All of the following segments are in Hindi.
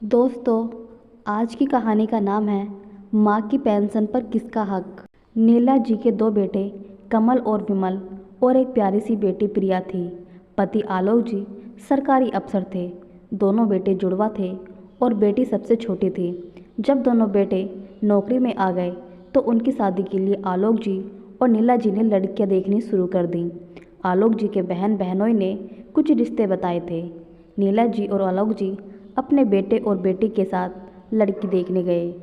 दोस्तों, आज की कहानी का नाम है माँ की पेंशन पर किसका हक। नीला जी के दो बेटे कमल और विमल और एक प्यारी सी बेटी प्रिया थी। पति आलोक जी सरकारी अफसर थे। दोनों बेटे जुड़वा थे और बेटी सबसे छोटी थी। जब दोनों बेटे नौकरी में आ गए तो उनकी शादी के लिए आलोक जी और नीला जी ने लड़कियां देखनी शुरू कर दी। आलोक जी के बहन बहनोई ने कुछ रिश्ते बताए थे। नीला जी और आलोक जी अपने बेटे और बेटी के साथ लड़की देखने गए।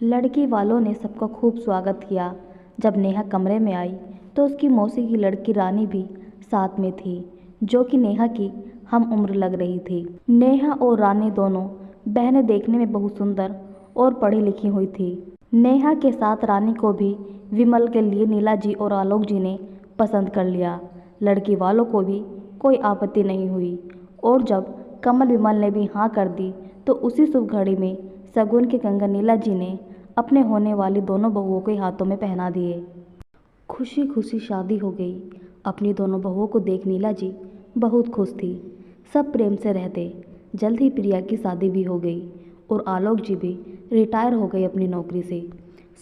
लड़की वालों ने सबका खूब स्वागत किया। जब नेहा कमरे में आई तो उसकी मौसी की लड़की रानी भी साथ में थी, जो कि नेहा की हम उम्र लग रही थी। नेहा और रानी दोनों बहनें देखने में बहुत सुंदर और पढ़ी लिखी हुई थी। नेहा के साथ रानी को भी विमल के लिए नीला जी और आलोक जी ने पसंद कर लिया। लड़की वालों को भी कोई आपत्ति नहीं हुई और जब कमल विमल ने भी हाँ कर दी तो उसी शुभ घड़ी में शगुन के कंगन नीला जी ने अपने होने वाली दोनों बहुओं के हाथों में पहना दिए। खुशी खुशी शादी हो गई। अपनी दोनों बहुओं को देख नीला जी बहुत खुश थी। सब प्रेम से रहते। जल्द ही प्रिया की शादी भी हो गई और आलोक जी भी रिटायर हो गए अपनी नौकरी से।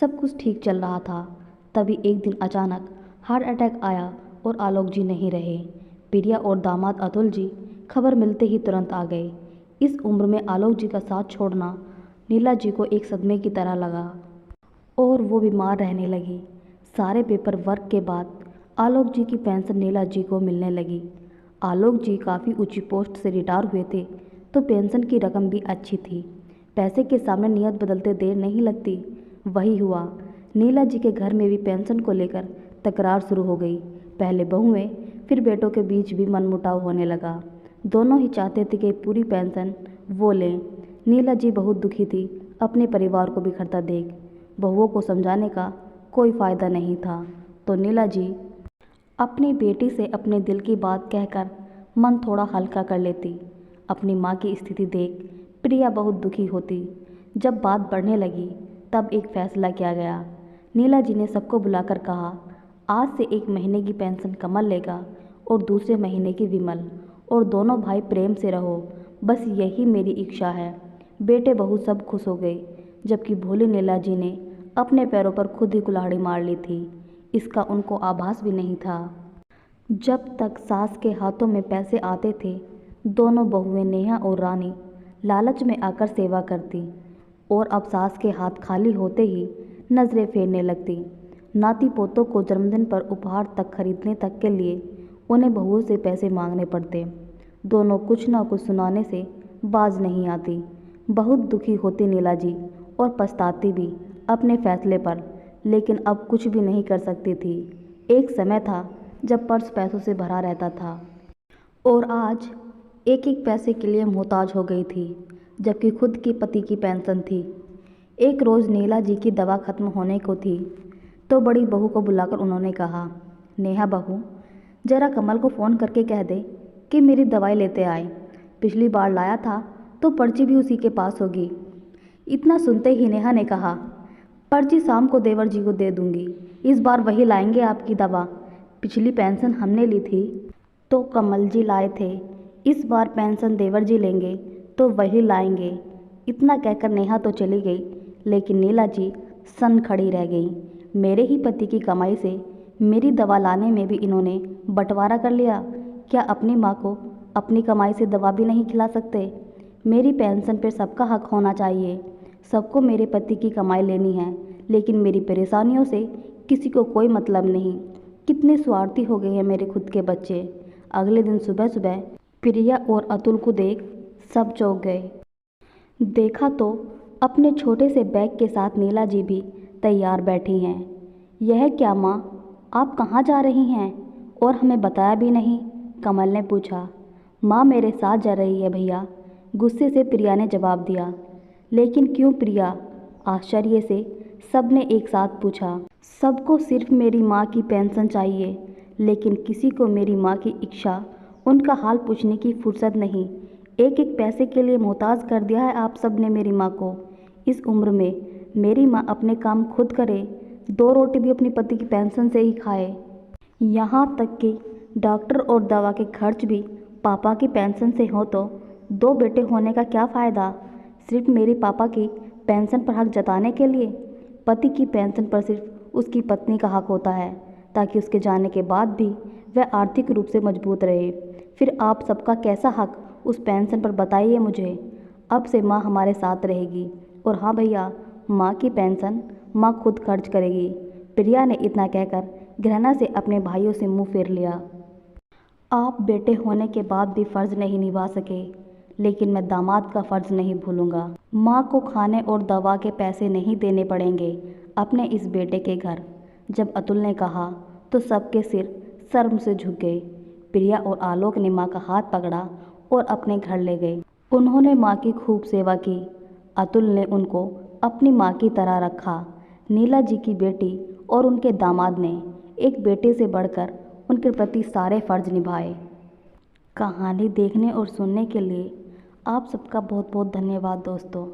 सब कुछ ठीक चल रहा था। तभी एक दिन अचानक हार्ट अटैक आया और आलोक जी नहीं रहे। प्रिया और दामाद अतुल जी खबर मिलते ही तुरंत आ गए। इस उम्र में आलोक जी का साथ छोड़ना नीला जी को एक सदमे की तरह लगा और वो बीमार रहने लगी। सारे पेपर वर्क के बाद आलोक जी की पेंशन नीला जी को मिलने लगी। आलोक जी काफ़ी ऊंची पोस्ट से रिटायर हुए थे तो पेंशन की रकम भी अच्छी थी। पैसे के सामने नियत बदलते देर नहीं लगती। वही हुआ। नीला जी के घर में भी पेंशन को लेकर तकरार शुरू हो गई। पहले बहुएं फिर बेटों के बीच भी मनमुटाव होने लगा। दोनों ही चाहते थे कि पूरी पेंशन वो लें। नीला जी बहुत दुखी थी अपने परिवार को बिखरता देख। बहुओं को समझाने का कोई फ़ायदा नहीं था तो नीला जी अपनी बेटी से अपने दिल की बात कहकर मन थोड़ा हल्का कर लेती। अपनी माँ की स्थिति देख प्रिया बहुत दुखी होती। जब बात बढ़ने लगी तब एक फैसला किया गया। नीला जी ने सबको बुलाकर कहा, आज से 1 महीने की पेंशन कमल लेगा और दूसरे महीने की विमल, और दोनों भाई प्रेम से रहो। बस यही मेरी इच्छा है। बेटे बहू सब खुश हो गए, जबकि भोली नीला जी ने अपने पैरों पर खुद ही कुल्हाड़ी मार ली थी। इसका उनको आभास भी नहीं था। जब तक सास के हाथों में पैसे आते थे, दोनों बहुएं नेहा और रानी लालच में आकर सेवा करती और अब सास के हाथ खाली होते ही नज़रें फेरने लगती। नाती पोतों को जन्मदिन पर उपहार तक खरीदने तक के लिए उन्हें बहुओं से पैसे मांगने पड़ते। दोनों कुछ ना कुछ सुनाने से बाज नहीं आती। बहुत दुखी होती नीला जी और पछताती भी अपने फैसले पर, लेकिन अब कुछ भी नहीं कर सकती थी। एक समय था जब पर्स पैसों से भरा रहता था और आज एक एक पैसे के लिए मोहताज हो गई थी, जबकि खुद की पति की पेंशन थी। एक रोज़ नीला जी की दवा खत्म होने को थी तो बड़ी बहू को बुलाकर उन्होंने कहा, नेहा बहू, ज़रा कमल को फ़ोन करके कह दे कि मेरी दवाई लेते आए। पिछली बार लाया था तो पर्ची भी उसी के पास होगी। इतना सुनते ही नेहा ने कहा, पर्ची शाम को देवर जी को दे दूंगी। इस बार वही लाएंगे आपकी दवा। पिछली पेंशन हमने ली थी तो कमल जी लाए थे। इस बार पेंशन देवर जी लेंगे तो वही लाएंगे। इतना कहकर नेहा तो चली गई, लेकिन नीला जी सन खड़ी रह गई। मेरे ही पति की कमाई से मेरी दवा लाने में भी इन्होंने बंटवारा कर लिया। क्या अपनी माँ को अपनी कमाई से दवा भी नहीं खिला सकते? मेरी पेंशन पर सबका हक होना चाहिए। सबको मेरे पति की कमाई लेनी है, लेकिन मेरी परेशानियों से किसी को कोई मतलब नहीं। कितने स्वार्थी हो गए हैं मेरे खुद के बच्चे। अगले दिन सुबह सुबह प्रिया और अतुल को देख सब चौंक गए। देखा तो अपने छोटे से बैग के साथ नीला जी भी तैयार बैठी हैं। यह क्या माँ, आप कहाँ जा रही हैं और हमें बताया भी नहीं? कमल ने पूछा। माँ मेरे साथ जा रही है भैया, गुस्से से प्रिया ने जवाब दिया। लेकिन क्यों प्रिया? आश्चर्य से सबने एक साथ पूछा। सबको सिर्फ मेरी माँ की पेंशन चाहिए, लेकिन किसी को मेरी माँ की इच्छा, उनका हाल पूछने की फुर्सत नहीं। एक एक पैसे के लिए मोहताज कर दिया है आप सब ने मेरी माँ को। इस उम्र में मेरी माँ अपने काम खुद करे, 2 रोटी भी अपने पति की पेंशन से ही खाए। यहाँ तक कि डॉक्टर और दवा के खर्च भी पापा की पेंशन से हो तो 2 बेटे होने का क्या फ़ायदा? सिर्फ मेरे पापा की पेंशन पर हक जताने के लिए? पति की पेंशन पर सिर्फ उसकी पत्नी का हक होता है, ताकि उसके जाने के बाद भी वह आर्थिक रूप से मजबूत रहे। फिर आप सबका कैसा हक उस पेंशन पर, बताइए मुझे। अब से माँ हमारे साथ रहेगी, और हाँ भैया, माँ की पेंशन माँ खुद खर्च करेगी। प्रिया ने इतना कहकर घृणा से अपने भाइयों से मुंह फेर लिया। आप बेटे होने के बाद भी फ़र्ज़ नहीं निभा सके, लेकिन मैं दामाद का फ़र्ज़ नहीं भूलूंगा। माँ को खाने और दवा के पैसे नहीं देने पड़ेंगे अपने इस बेटे के घर। जब अतुल ने कहा तो सबके सिर शर्म से झुक गए। प्रिया और आलोक ने माँ का हाथ पकड़ा और अपने घर ले गए। उन्होंने माँ की खूब सेवा की। अतुल ने उनको अपनी माँ की तरह रखा। नीला जी की बेटी और उनके दामाद ने एक बेटे से बढ़कर उनके प्रति सारे फ़र्ज़ निभाए। कहानी देखने और सुनने के लिए आप सबका बहुत बहुत धन्यवाद दोस्तों।